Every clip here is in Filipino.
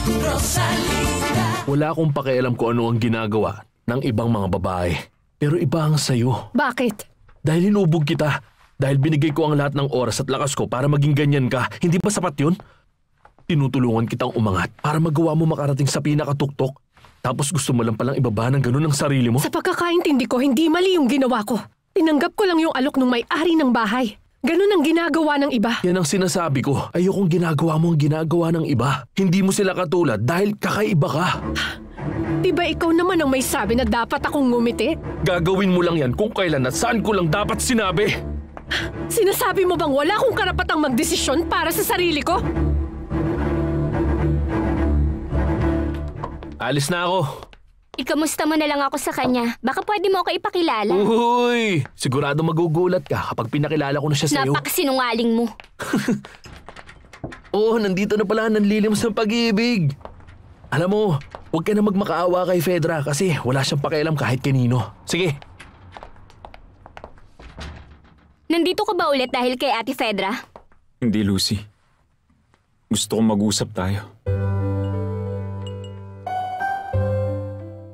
Rosalinda. Wala akong pakialam kung ano ang ginagawa ng ibang mga babae. Pero iba ang sayo. Bakit? Dahil hinubog kita. Dahil binigay ko ang lahat ng oras at lakas ko para maging ganyan ka. Hindi ba sapat yun? Tinutulungan kitang umangat para magawa mo makarating sa pinakatuktok. Tapos gusto mo lang palang ibaba ng ganun ang sarili mo? Sa pagkakaintindi ko, hindi mali yung ginawa ko. Tinanggap ko lang yung alok ng may-ari ng bahay. Ganun ang ginagawa ng iba. Yan ang sinasabi ko. Ayokong ginagawa mo ang ginagawa ng iba. Hindi mo sila katulad dahil kakaiba ka. Diba ikaw naman ang may sabi na dapat akong ngumiti? Gagawin mo lang yan kung kailan at saan ko lang dapat sinabi. Sinasabi mo bang wala akong karapatang magdesisyon para sa sarili ko? Alis na ako. Ikamusta mo na lang ako sa kanya. Baka pwede mo ako ipakilala. Uy! Sigurado magugulat ka kapag pinakilala ko na siya sa'yo. Napakasinungaling mo. Oo, nandito na pala nanlilim sa pag-ibig. Alam mo, huwag ka na magmakaawa kay Fedra kasi wala siyang pakialam kahit kanino. Sige. Nandito ka ba ulit dahil kay Ate Fedra? Hindi, Lucy. Gusto kong mag-usap tayo.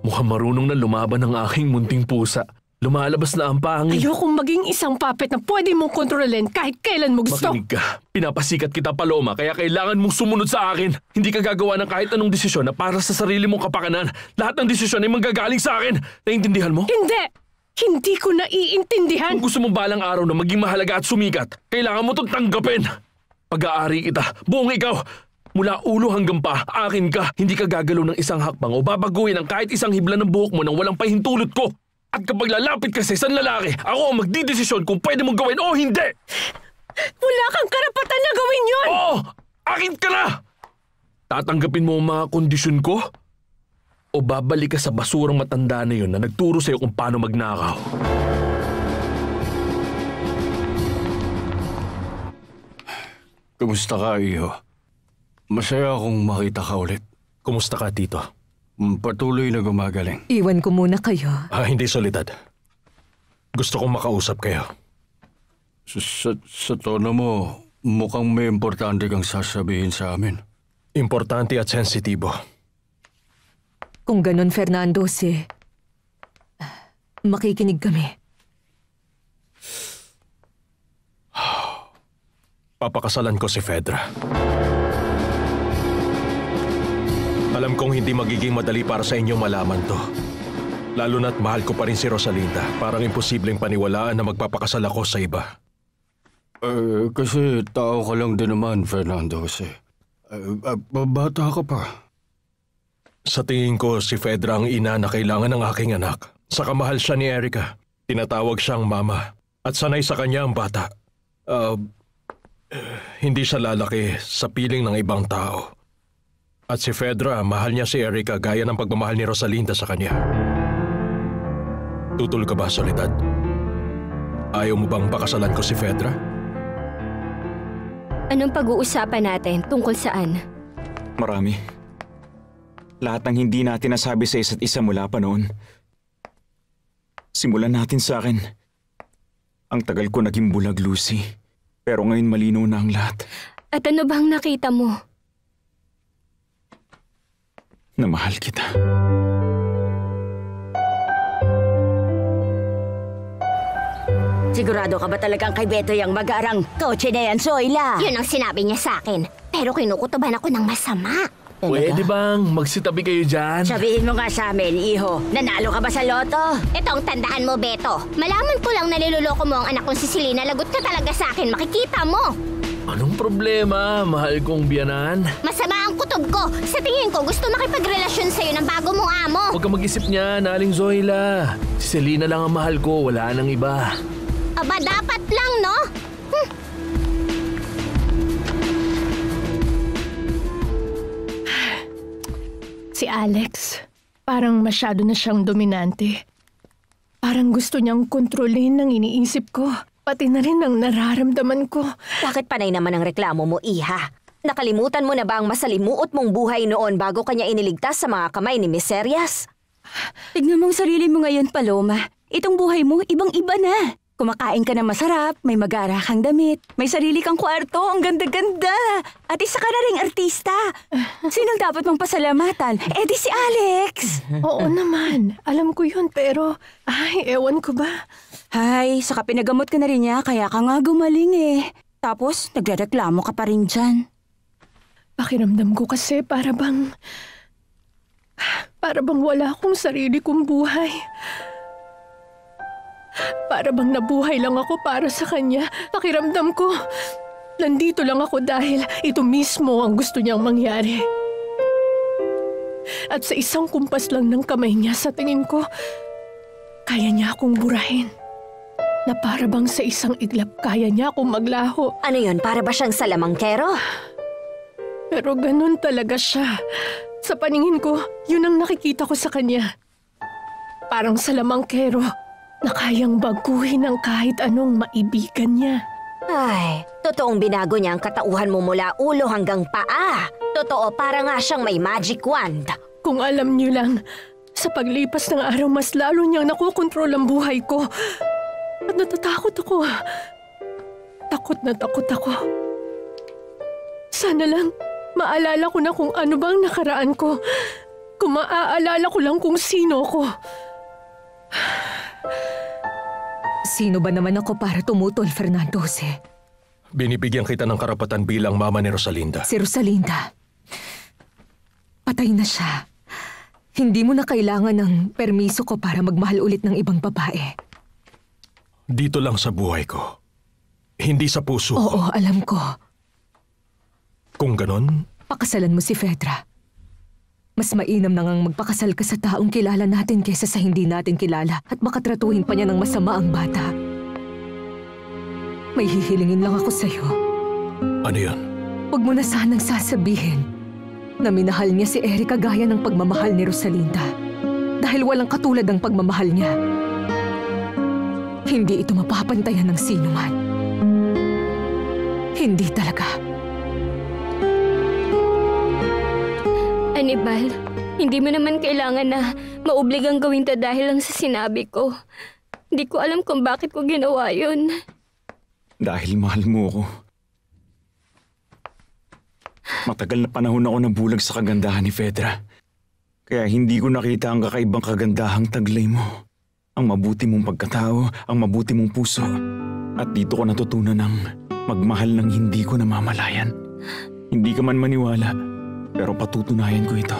Mukhang marunong na lumaban ang aking munting pusa. Lumalabas na ang pangin. Ayokong maging isang puppet na pwede mong kontrolin kahit kailan mo gusto. Makinig ka. Pinapasikat kita, Paloma, kaya kailangan mong sumunod sa akin. Hindi ka gagawa ng kahit anong desisyon na para sa sarili mong kapakanan. Lahat ng desisyon ay manggagaling sa akin. Naiintindihan mo? Hindi! Hindi ko naiintindihan. Kung gusto mong balang araw na maging mahalaga at sumikat, kailangan mo itong tanggapin. Pag-aari kita, buong ikaw. Mula ulo hanggang pa, akin ka. Hindi ka gagalaw ng isang hakbang o babaguhin ang kahit isang hibla ng buhok mo nang walang pahintulot ko. At kapag lalapit ka sa isang lalaki, ako ang magdidesisyon kung pwede mong gawin o hindi! Wala kang karapatan na gawin yun! Oo! Akin ka na! Tatanggapin mo ang mga kondisyon ko? O babalik ka sa basurang matanda na yun na nagturo sa'yo kung paano magnakaw? Kumusta ka, Iho? Masaya akong makita ka ulit. Kumusta ka, Tito? Patuloy na gumagaling. Iwan ko muna kayo. Hindi, Soledad. Gusto kong makausap kayo. Sa tono mo, mukhang may importante kang sasabihin sa amin. Importante at sensitibo. Kung ganun, Fernando, makikinig kami. Papakasalan ko si Fedra. Alam kong hindi magiging madali para sa inyo malaman to. Lalo na't mahal ko pa rin si Rosalinda. Parang imposibleng paniwalaan na magpapakasal ako sa iba. Kasi tao ka lang din naman, Fernando. Bata ka pa. Sa tingin ko, si Fedra ang ina na kailangan ng aking anak. Saka mahal siya ni Erica. Tinatawag siyang mama. At sanay sa kanya ang bata. Hindi siya lalaki sa piling ng ibang tao. At si Fedra, mahal niya si Erica gaya ng pagmamahal ni Rosalinda sa kanya. Tutul ka ba, Soledad? Ayaw mo bang pakasalan ko si Fedra? Anong pag-uusapan natin? Tungkol saan? Marami. Lahat ng hindi natin nasabi sa isa't isa mula pa noon. Simulan natin sa akin. Ang tagal ko naging bulag, Lucy. Pero ngayon malinaw na ang lahat. At ano bang nakita mo? Na mahal kita. Sigurado ka ba talagang kay Beto yung mag-aarang kotse na yan, Zoila? Yun ang sinabi niya sa akin. Pero kinukutuban ako ng masama. Pwede bang magsitabi kayo dyan? Sabihin mo nga sa amin, Iho, nanalo ka ba sa loto? Itong tandaan mo, Beto. Malaman ko lang na niloloko mo ang anak kong si Selena. Lagot ka talaga sa akin. Makikita mo. Anong problema, mahal kong biyanan? Masama ang kutob ko. Sa tingin ko, gusto makipagrelasyon sa'yo ng bago mong amo. Huwag ka mag-isip niya, Aling Zoila. Si Selena lang ang mahal ko, wala nang iba. Aba, dapat lang, no? Si Alex, parang masyado na siyang dominante. Parang gusto niyang kontrolin ang iniisip ko. Pati na rin ang nararamdaman ko. Bakit panay naman ang reklamo mo, Iha? Nakalimutan mo na ba ang masalimuot mong buhay noon bago kanya iniligtas sa mga kamay ni Miserias? Tignan mo ang sarili mo ngayon, Paloma. Itong buhay mo, ibang-iba na. Kumakain ka na masarap, may mag-aara kang damit, may sarili kang kwarto, ang ganda-ganda. At isa ka na ring artista. Sinong dapat mong pasalamatan? Eh di si Alex. Oo naman, alam ko yun pero, ewan ko ba. Hay, saka pinagamot ka na rin niya, kaya ka nga gumaling eh. Tapos, nagrereklamo ka pa rin dyan. Pakiramdam ko kasi para bang wala akong sarili kong buhay. Para bang nabuhay lang ako para sa kanya. Pakiramdam ko, nandito lang ako dahil ito mismo ang gusto niyang mangyari. At sa isang kumpas lang ng kamay niya sa tingin ko, kaya niya akong burahin. Na para bang sa isang iglap kaya niya akong maglaho. Ano yun, para ba siyang salamangkero? Pero ganun talaga siya. Sa paningin ko, yun ang nakikita ko sa kanya. Parang salamangkero na kayang baguhin ang kahit anong maibigan niya. Ay, totoong binago niya ang katauhan mo mula ulo hanggang paa. Totoo, para nga siyang may magic wand. Kung alam niyo lang, sa paglipas ng araw mas lalo niyang nakokontrol ang buhay ko. At natatakot ako. Takot na takot ako. Sana lang, maalala ko na kung ano bang nakaraan ko. Kung maaalala ko lang kung sino ko. Sino ba naman ako para tumutol, Fernandose? Binibigyan kita ng karapatan bilang mama ni Rosalinda. Si Rosalinda. Patay na siya. Hindi mo na kailangan ng permiso ko para magmahal ulit ng ibang babae. Dito lang sa buhay ko. Hindi sa puso ko. Oo, alam ko. Kung ganon, Pakasalan mo si Fedra. Mas mainam na ngang magpakasal ka sa taong kilala natin kaysa sa hindi natin kilala at makatratuhin pa niya ng masama ang bata. May hihilingin lang ako sa'yo. ano yan? Huwag mo na sanang sasabihin na minahal niya si Erica gaya ng pagmamahal ni Rosalinda. Dahil walang katulad ang pagmamahal niya. Hindi ito mapapantayan ng sino man. Hindi talaga. Anibal, hindi mo naman kailangan na maobligang gawin to dahil lang sa sinabi ko. Hindi ko alam kung bakit ko ginawa yun. Dahil mahal mo ako. Matagal na panahon ako nabulag sa kagandahan ni Fedra. Kaya hindi ko nakita ang kakaibang kagandahang taglay mo. Ang mabuti mong pagkatao, ang mabuti mong puso. At dito ko natutunan ng magmahal ng hindi ko namamalayan. Hindi ka man maniwala, pero patutunayan ko ito.